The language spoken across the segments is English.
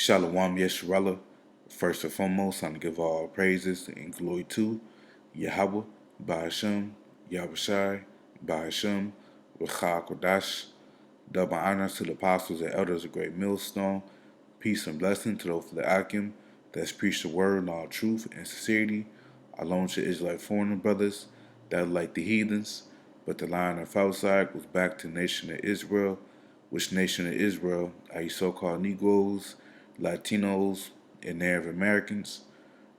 Shalom Yesharala. First and foremost, I'm to give all praises and glory to Yahweh, Ba'ashem, Yahushai, Ba'ashem, Racha Kodash. Double honor to the apostles and elders of Great Millstone. Peace and blessing to those of the Akim that's preached the word in all truth and sincerity. Alone to Israelite foreigner brothers that are like the heathens, but the line of outside goes back to the nation of Israel, which nation of Israel are you so-called Negroes, Latinos, and Native Americans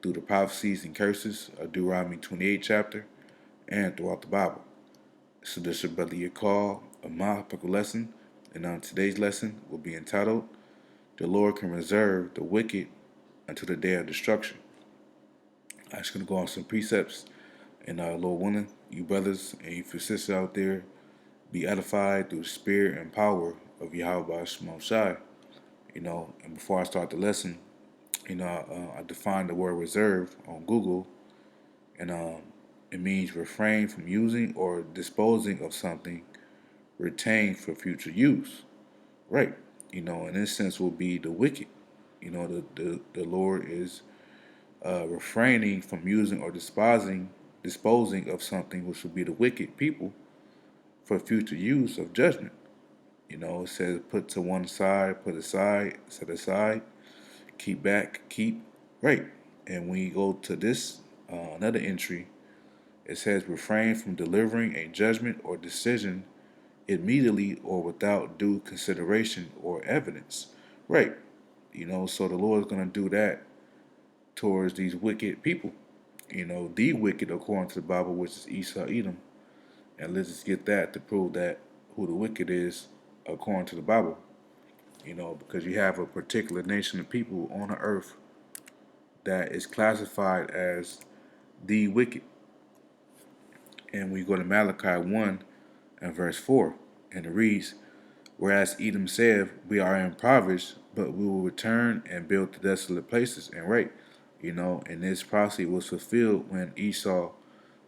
through the prophecies and curses of Deuteronomy 28 chapter and throughout the Bible. So this is your brother Yakal, a Mahapical lesson, and on today's lesson will be entitled, The Lord Can Reserve the Wicked Until the Day of Destruction. I'm just going to go on some precepts, and Lord willing, you brothers and you sisters out there be edified through the spirit and power of Yahweh Shemon Shai. And before I start the lesson, I defined the word reserve on Google, and it means refrain from using or disposing of something retained for future use. Right. In this sense will be the wicked. The Lord is refraining from using or disposing of something which will be the wicked people for future use of judgment. It says put to one side, put aside, set aside, keep back, keep right. And when you go to this another entry, it says refrain from delivering a judgment or decision immediately or without due consideration or evidence. Right. So the Lord is going to do that towards these wicked people. The wicked according to the Bible, which is Esau, Edom. And let's just get that to prove that who the wicked is according to the Bible. Because you have a particular nation of people on the earth that is classified as the wicked. And we go to Malachi 1 and verse 4, and it reads, Whereas Edom said, We are impoverished, but we will return and build the desolate places and right. And this prophecy was fulfilled when Esau,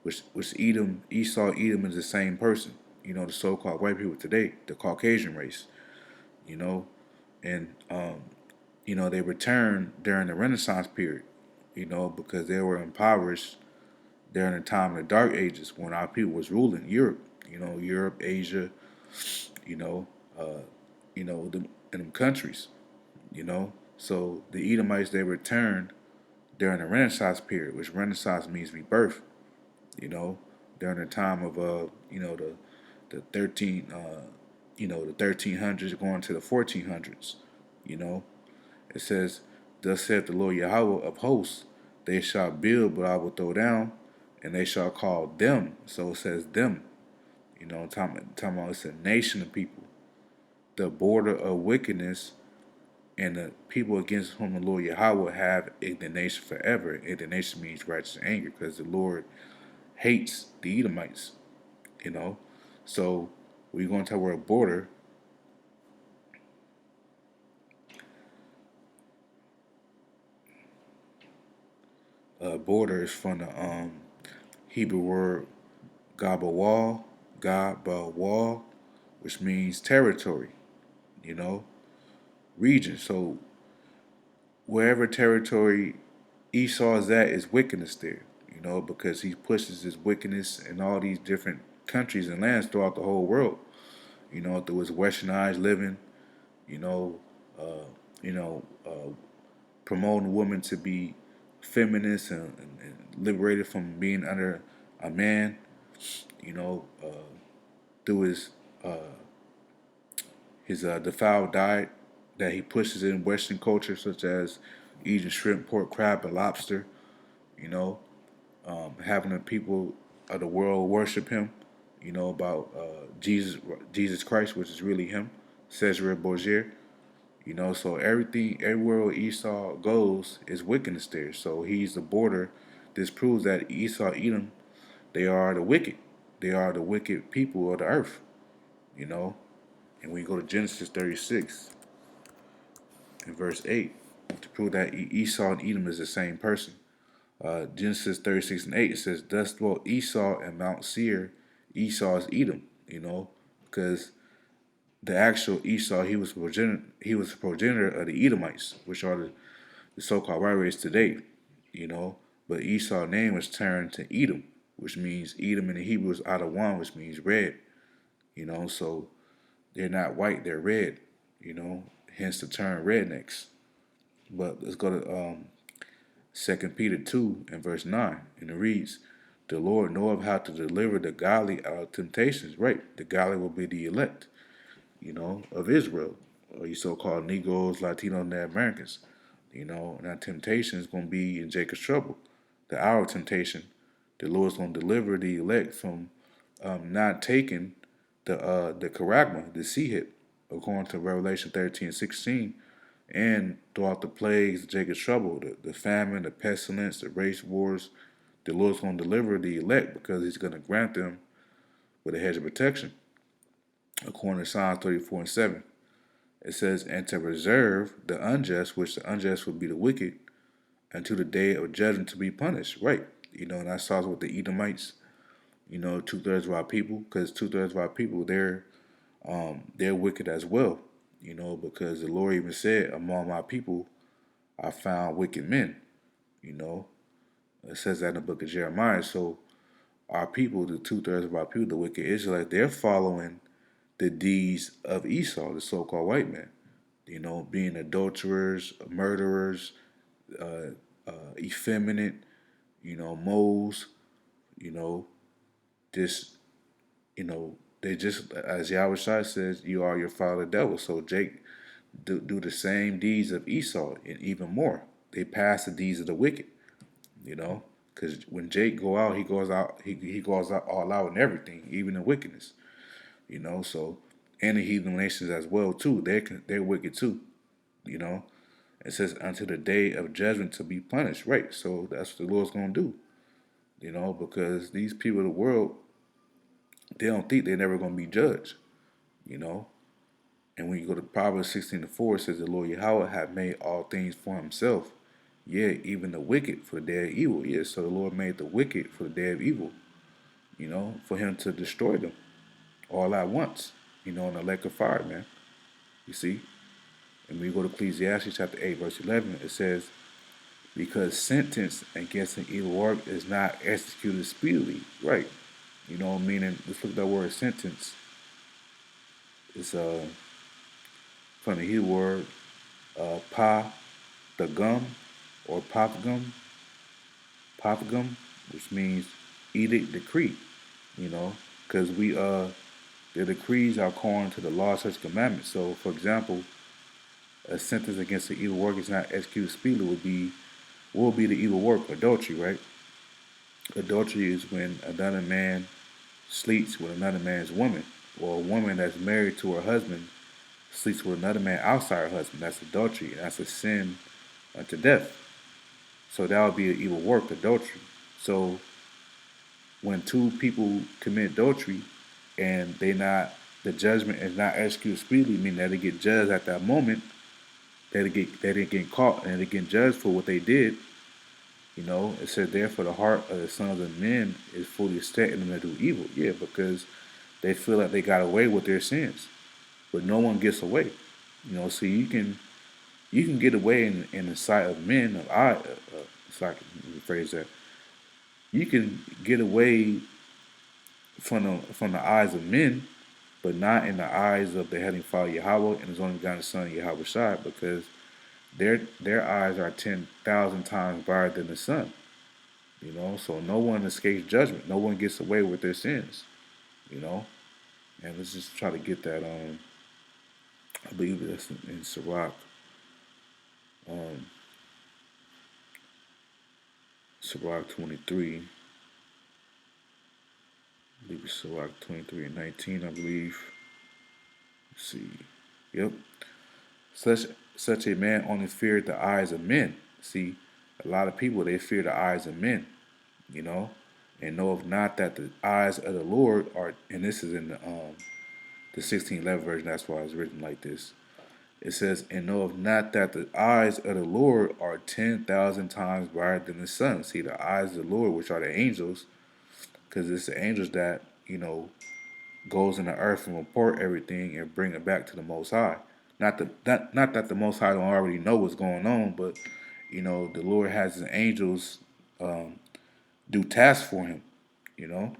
which Edom is the same person. The so-called white people today, the Caucasian race. You know, and they returned during the Renaissance period. Because they were impoverished during the time of the Dark Ages when our people was ruling Europe. Europe, Asia. You know, uh, in them countries. So the Edomites they returned during the Renaissance period, which Renaissance means rebirth. You know, during the time of the 1300s going to the 1400s. You know, it says, "Thus saith the Lord Yahweh of hosts: They shall build, but I will throw down, and they shall call them." So it says them. Talking about it's a nation of people, the border of wickedness, and the people against whom the Lord Yahweh have indignation forever. Indignation means righteous anger, because the Lord hates the Edomites. You know, so we're going to tell where a border is from the Hebrew word Gabawal, Gabawal, which means territory. You know, region. So wherever territory Esau is at is wickedness there. Because he pushes his wickedness in all these different countries and lands throughout the whole world. Through his westernized living. You know, uh, you know, uh, promoting women to be feminist and liberated from being under a man. You know, through his defiled diet that he pushes in Western culture, such as eating shrimp, pork, crab, and lobster. You know, having the people of the world worship him. About Jesus Christ, which is really him, Cesare Borgia. So everywhere Esau goes is wickedness there. So he's the border. This proves that Esau, Edom, they are the wicked. They are the wicked people of the earth. You know, and we go to Genesis 36 in verse 8 to prove that Esau and Edom is the same person. Genesis 36 and 8 it says, Thus dwelt Esau and Mount Seir. Esau is Edom, because the actual Esau, he was a progenitor of the Edomites, which are the so-called white race today, you know. But Esau's name was turned to Edom, which means Edom in the Hebrew is Adawan, which means red, you know. So they're not white, they're red, you know. Hence the term rednecks. But let's go to 2 Peter 2 and verse 9, and it reads, "The Lord knoweth how to deliver the godly out of temptations." Right, the godly will be the elect, you know, of Israel, or you so-called Negroes, Latinos, and Americans. You know, and that temptation is going to be in Jacob's trouble. The hour of temptation, the Lord's going to deliver the elect from not taking the charagma, the sea hit, according to Revelation 13:16, and throughout the plagues, Jacob's trouble, the famine, the pestilence, the race wars, the Lord's going to deliver the elect because he's going to grant them with a hedge of protection, according to Psalm 34:7. It says, "And to reserve the unjust, which the unjust would be the wicked, until the day of judgment to be punished." Right. You know, and that starts with the Edomites, you know, 2/3 of our people, because 2/3 of our people, they're wicked as well, you know, because the Lord even said, "Among my people I found wicked men," you know. It says that in the book of Jeremiah. So our people, the 2/3 of our people, the wicked Israelites, they're following the deeds of Esau, the so-called white man, you know, being adulterers, murderers, effeminate, you know, moles, you know, just, you know, they just, as Yahweh Shai says, "You are your father the devil." So Jake do the same deeds of Esau and even more. They pass the deeds of the wicked, you know, because when Jake go out, he goes out all out in everything, even in wickedness, you know. So and the heathen nations as well too. They're wicked too, you know. It says until the day of judgment to be punished. Right. So that's what the Lord's gonna do, you know, because these people of the world, they don't think they're never gonna be judged, you know. And when you go to Proverbs 16:4, it says the Lord Yahweh hath made all things for himself. Yeah, even the wicked for the day of evil. Yeah, so the Lord made the wicked for the day of evil, you know, for him to destroy them all at once, you know, in a lake of fire, man. You see? And when you go to Ecclesiastes chapter 8, verse 11, it says, "Because sentence against an evil work is not executed speedily." Right. You know, meaning, let's look at that word sentence. It's from the Hebrew word pa, the gum, or papgum, which means edict, decree, you know, because the decrees are according to the law, such commandments. So, for example, a sentence against the evil work is not executed speedily will be the evil work, adultery, right? Adultery is when another man sleeps with another man's woman, or a woman that's married to her husband sleeps with another man outside her husband. That's adultery, and that's a sin unto death. So that would be an evil work, adultery. So when two people commit adultery and the judgment is not executed speedily, meaning that they get judged at that moment, that they get caught and they get judged for what they did. You know, it said therefore the heart of the sons of men is fully set in them that do evil. Yeah, because they feel like they got away with their sins, but no one gets away. You know, so you can get away in the sight of men. If I can rephrase that, you can get away from the eyes of men, but not in the eyes of the Heavenly Father Yahweh and His only begotten Son Yahweh Shai, because their eyes are 10,000 times brighter than the sun. You know, so no one escapes judgment. No one gets away with their sins. You know, and let's just try to get that. I believe that's in Sirach. Sirach 23. I believe it's Sirach 23 and 19. I believe. Let's see. Yep. Such such a man only feared the eyes of men. See, a lot of people they fear the eyes of men, you know, and knoweth not that the eyes of the Lord are. And this is in the 1611 version. That's why it's written like this. It says, "And knoweth not that the eyes of the Lord are 10,000 times brighter than the sun." See, the eyes of the Lord, which are the angels, because it's the angels that, you know, goes in the earth and report everything and bring it back to the Most High. Not that the Most High don't already know what's going on, but the Lord has His angels do tasks for Him. You know,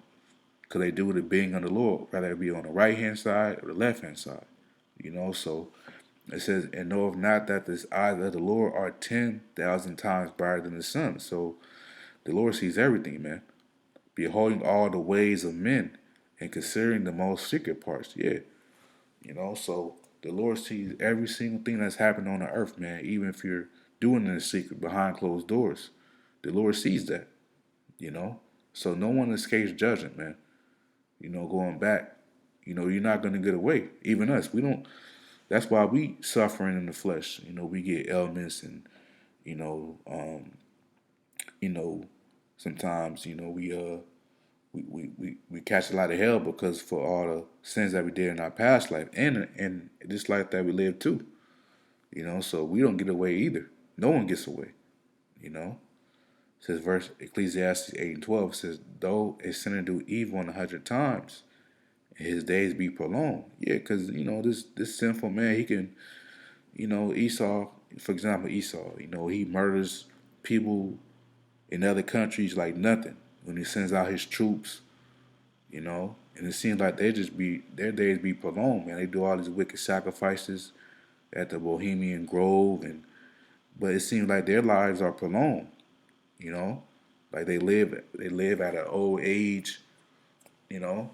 because they do the bidding of the Lord, whether it be on the right hand side or the left hand side. So it says, and know if not that the eyes of the Lord are 10,000 times brighter than the sun. So the Lord sees everything, man. Beholding all the ways of men and considering the most secret parts. Yeah. So the Lord sees every single thing that's happening on the earth, man, even if you're doing it in secret behind closed doors. The Lord sees that, you know. So no one escapes judgment, man. Going back, you're not gonna get away. Even us, we don't. That's why we suffering in the flesh. We get ailments and you know, um, you know, sometimes we catch a lot of hell because for all the sins that we did in our past life and this life that we live too. So we don't get away either. No one gets away. You know, it says verse Ecclesiastes 8:12 says, "Though a sinner do evil 100 times, his days be prolonged." Yeah, because this sinful man, he can, Esau, for example, Esau, he murders people in other countries like nothing when he sends out his troops, and it seems like their days be prolonged, man. They do all these wicked sacrifices at the Bohemian Grove, but it seems like their lives are prolonged, you know, like they live at an old age, you know,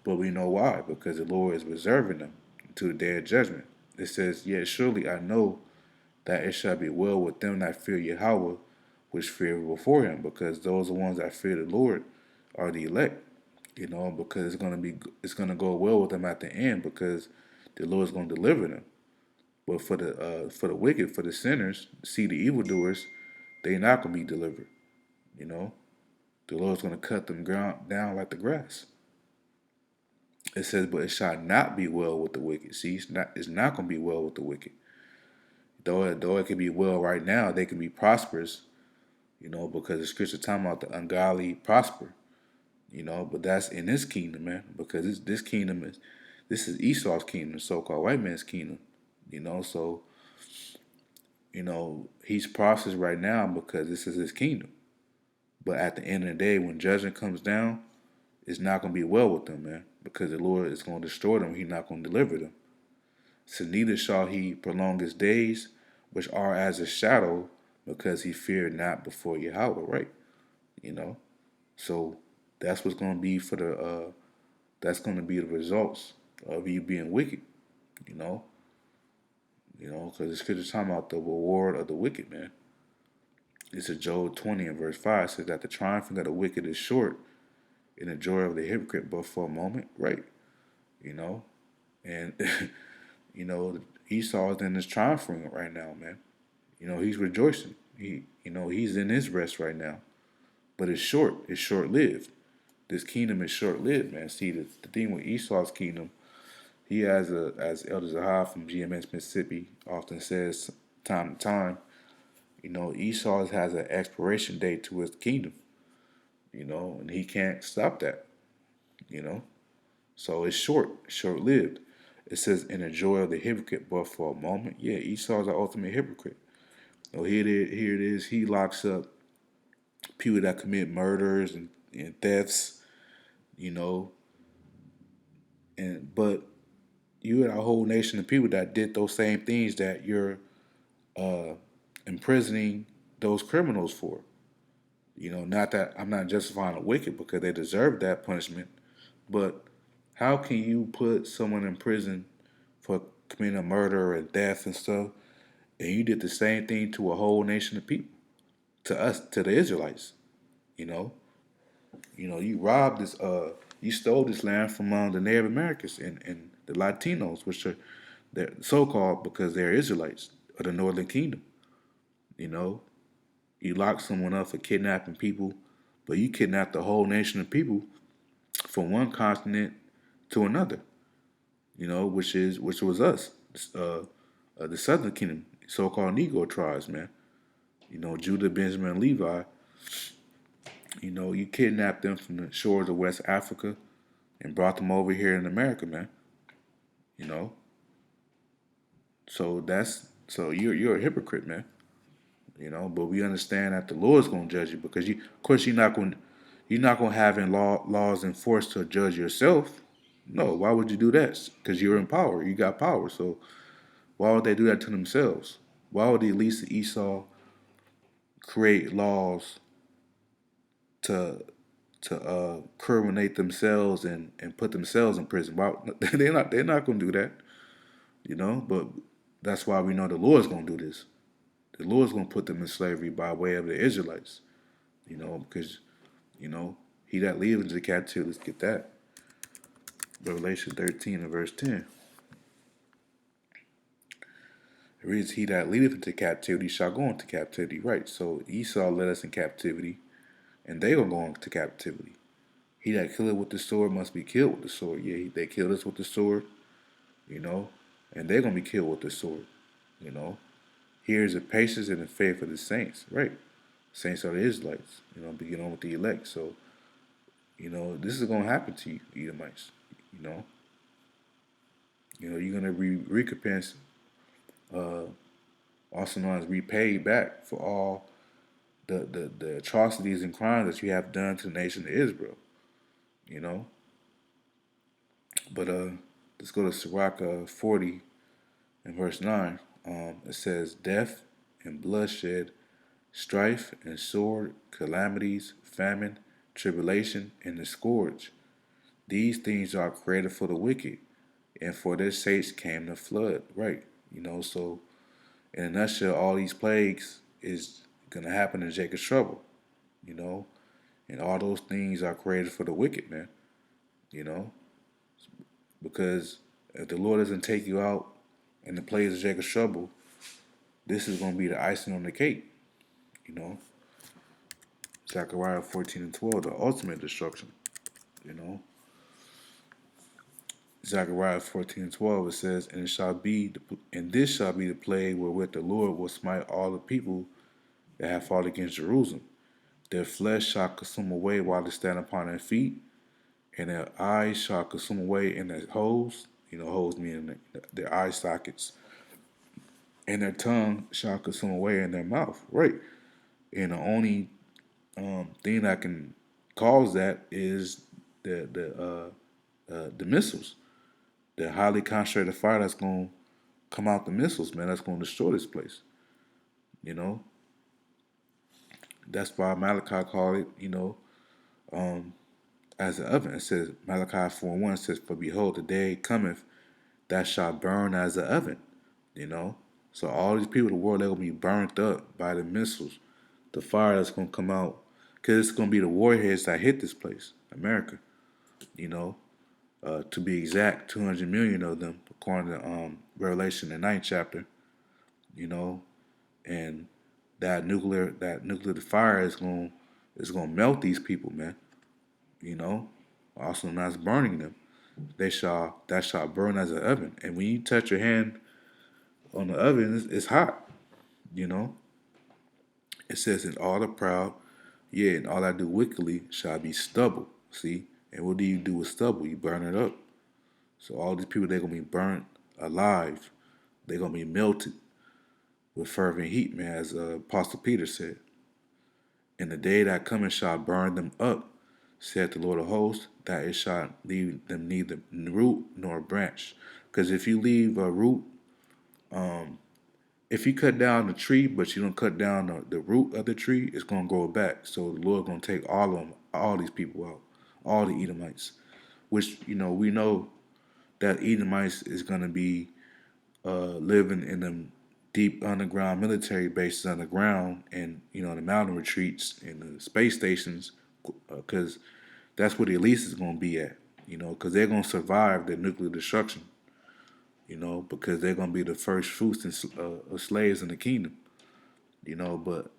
but we know why, because the Lord is reserving them to the day of judgment. It says, "Yet surely I know that it shall be well with them that fear Yahweh, which fear before Him, because those are the ones that fear the Lord are the elect." Because it's gonna go well with them at the end, because the Lord's gonna deliver them. But for the wicked, for the sinners, see the evildoers, they not gonna be delivered. You know, the Lord's gonna cut them ground down like the grass. It says, "But it shall not be well with the wicked." See, it's not gonna be well with the wicked. Though it can be well right now, they can be prosperous. Because the scripture talking about the ungodly prosper. But that's in this kingdom, man. Because this kingdom is Esau's kingdom, the so-called white man's kingdom. So he's prosperous right now because this is his kingdom. But at the end of the day, when judgment comes down, it's not gonna be well with them, man. Because the Lord is gonna destroy them. He's not gonna deliver them. So neither shall he prolong his days, which are as a shadow, because he feared not before Yahweh, right? You know. So that's what's gonna be that's gonna be the results of you being wicked. You know. Because the scripture talking about the reward of the wicked, man. It's a Job 20 and verse 5 says that the triumphing of the wicked is short and the joy of the hypocrite but for a moment, right? You know? And, Esau is in his triumphing right now, man. He's rejoicing. He's in his rest right now. But it's short lived. This kingdom is short lived, man. See, the thing with Esau's kingdom, he has as Elder Zahar from GMS Mississippi often says time to time, Esau has an expiration date to his kingdom, and he can't stop that, you know. So it's short lived. It says, "In the joy of the hypocrite, but for a moment." Yeah, Esau's the ultimate hypocrite. Here it is. He locks up people that commit murders and thefts, you know, but you had a whole nation of people that did those same things that you're uh, imprisoning those criminals for. Not that I'm not justifying the wicked because they deserve that punishment, but how can you put someone in prison for committing a murder and death and stuff, and you did the same thing to a whole nation of people, to us, to the Israelites? You know, you robbed you stole this land from the Native Americans and the Latinos, which are they're so-called because they're Israelites of the Northern Kingdom. You know, you lock someone up for kidnapping people, but you kidnapped the whole nation of people from one continent to another. Which was us, the Southern Kingdom, so-called Negro tribes, man. Judah, Benjamin, and Levi. You kidnapped them from the shores of West Africa. and brought them over here in America, man. You know, so you're a hypocrite, man. But we understand that the Lord's gonna judge you because of course, you're not gonna have laws enforced to judge yourself. No, why would you do that? Because you're in power. You got power. So why would they do that to themselves? Why would the elites of Esau create laws to criminate themselves and put themselves in prison? Why, they're not gonna do that. But that's why we know the Lord's gonna do this. The Lord's gonna put them in slavery by way of the Israelites. Because he that leadeth into captivity, let's get that. Revelation 13 and verse 10. It reads, he that leadeth into captivity shall go into captivity. Right. So Esau led us in captivity, and they will go into captivity. He that killeth with the sword must be killed with the sword. Yeah, they killed us with the sword, you know, and they're going to be killed with the sword, you know. Here's the patience and the faith of the saints. Right. Saints are the Israelites, begin on with the elect. So, this is going to happen to you, Edomites, you know. You're going to be recompensed, also known as repaid back for all the atrocities and crimes that you have done to the nation of Israel, you know. But let's go to Sirach 40 and verse 9. It says, death and bloodshed, strife and sword, calamities, famine, tribulation, and the scourge. These things are created for the wicked, and for their sakes came the flood. Right. So in a nutshell, all these plagues is going to happen in Jacob's trouble, you know, and all those things are created for the wicked, man, you know, because if the Lord doesn't take you out in the plagues of Jacob's trouble, this is going to be the icing on the cake, you know. Zechariah 14 and 12, the ultimate destruction, you know. Zechariah 14 and 12, it says, and this shall be the plague wherewith the Lord will smite all the people that have fought against Jerusalem. Their flesh shall consume away while they stand upon their feet, and their eyes shall consume away in their holes. Holes meaning their eye sockets, and their tongue shall consume away in their mouth. Right. And the only thing that can cause that is the missiles, the highly concentrated fire that's going to come out the missiles, man. That's going to destroy this place. You know, that's why Malachi called it, as an oven. It says, Malachi 4:1 says, for behold, the day cometh that shall burn as an oven, you know. So all these people in the world, they're going to be burnt up by the missiles, the fire that's going to come out, because it's going to be the warheads that hit this place, America, you know. To be exact, 200 million of them, according to Revelation, the 9th chapter, you know, and that nuclear fire is gonna melt these people, man. You know, also known as burning them. That shall burn as an oven, and when you touch your hand on the oven, it's hot. You know, it says, "And all the proud, yeah, and all I do wickedly shall be stubble." See, and what do you do with stubble? You burn it up. So all these people, they're gonna be burnt alive. They're gonna be melted with fervent heat, man, as Apostle Peter said. And the day that cometh shall burn them up, saith the Lord of hosts, that it shall leave them neither root nor branch. Because if you leave a root, if you cut down the tree, but you don't cut down the root of the tree, it's going to grow back. So the Lord going to take all of them, all these people out, all the Edomites, which, we know that Edomites is going to be living in them deep underground military bases underground, and the mountain retreats and the space stations, because that's where the elites is going to be at. Because they're going to survive the nuclear destruction. Because they're going to be the first fruits of slaves in the kingdom. But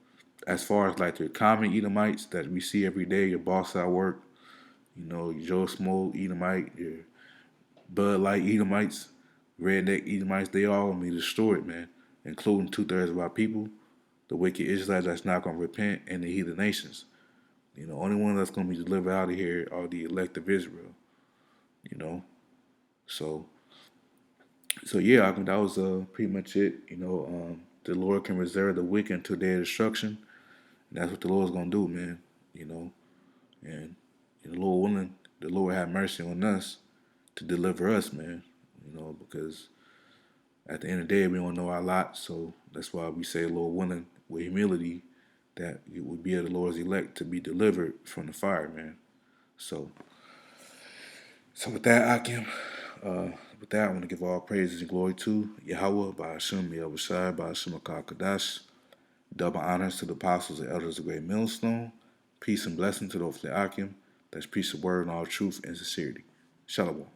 as far as like the common Edomites that we see every day, your boss at work, your Joe Smo Edomite, your Bud Light Edomites, redneck Edomites, they all gonna be destroyed, man, including 2/3 of our people, the wicked Israelites that's not gonna repent, and the heathen nations. Only one that's gonna be delivered out of here are the elect of Israel. you know. So so yeah, I think that was pretty much it. The Lord can reserve the wicked until their destruction. And that's what the Lord's gonna do, man. You know, and the Lord willing, the Lord have mercy on us to deliver us, man. Because at the end of the day, we don't know our lot, so that's why we say, Lord willing, with humility, that it would be of the Lord's elect to be delivered from the fire, man. So, so with that, Akim, with that, I want to give all praises and glory to Yahweh, by Hashem, Yahushai, by Hashem Kadash. Double honors to the apostles and elders of Great Millstone. Peace and blessing to the Akim. That's peace of word and all truth and sincerity. Shalom.